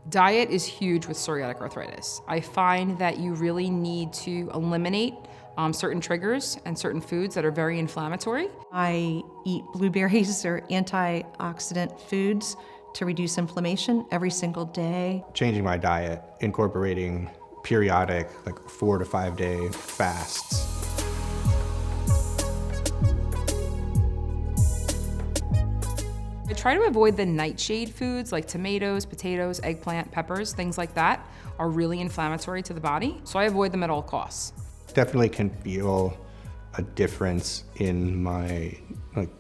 Diet is huge with psoriatic arthritis. I find that you really need to eliminate certain triggers and certain foods that are very inflammatory. I eat blueberries or antioxidant foods to reduce inflammation every single day. Changing my diet, incorporating periodic, like 4 to 5 day fasts. I try to avoid the nightshade foods like tomatoes, potatoes, eggplant, peppers, things like that are really inflammatory to the body, so I avoid them at all costs. Definitely can feel a difference in my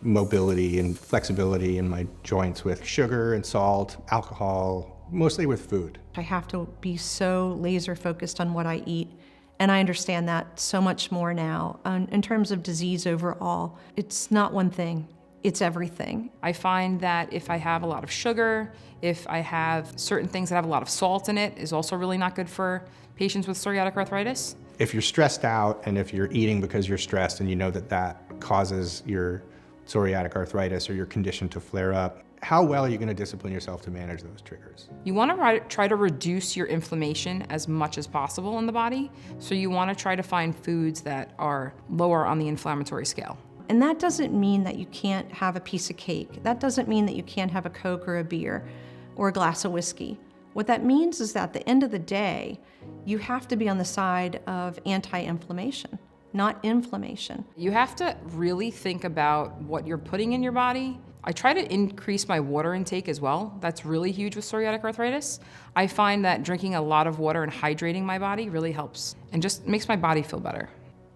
mobility and flexibility in my joints with sugar and salt, alcohol, mostly with food. I have to be so laser focused on what I eat, and I understand that so much more now. In terms of disease overall, it's not one thing. It's everything. I find that if I have a lot of sugar, if I have certain things that have a lot of salt in it, is also really not good for patients with psoriatic arthritis. If you're stressed out and if you're eating because you're stressed and you know that that causes your psoriatic arthritis or your condition to flare up, how well are you going to discipline yourself to manage those triggers? You want to try to reduce your inflammation as much as possible in the body, so you want to try to find foods that are lower on the inflammatory scale. And that doesn't mean that you can't have a piece of cake. That doesn't mean that you can't have a Coke or a beer or a glass of whiskey. What that means is that at the end of the day, you have to be on the side of anti-inflammation, not inflammation. You have to really think about what you're putting in your body. I try to increase my water intake as well. That's really huge with psoriatic arthritis. I find that drinking a lot of water and hydrating my body really helps and just makes my body feel better.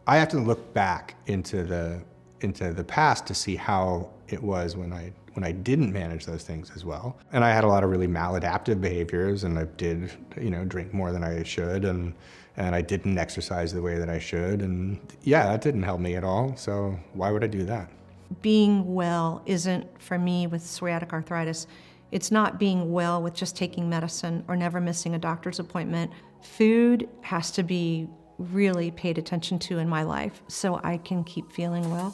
I have to look back into the past to see how it was when I didn't manage those things as well. And I had a lot of really maladaptive behaviors, and I did, drink more than I should, and I didn't exercise the way that I should, and yeah, that didn't help me at all, so why would I do that? Being well isn't, for me with psoriatic arthritis, it's not being well with just taking medicine or never missing a doctor's appointment. Food has to be really paid attention to in my life so I can keep feeling well.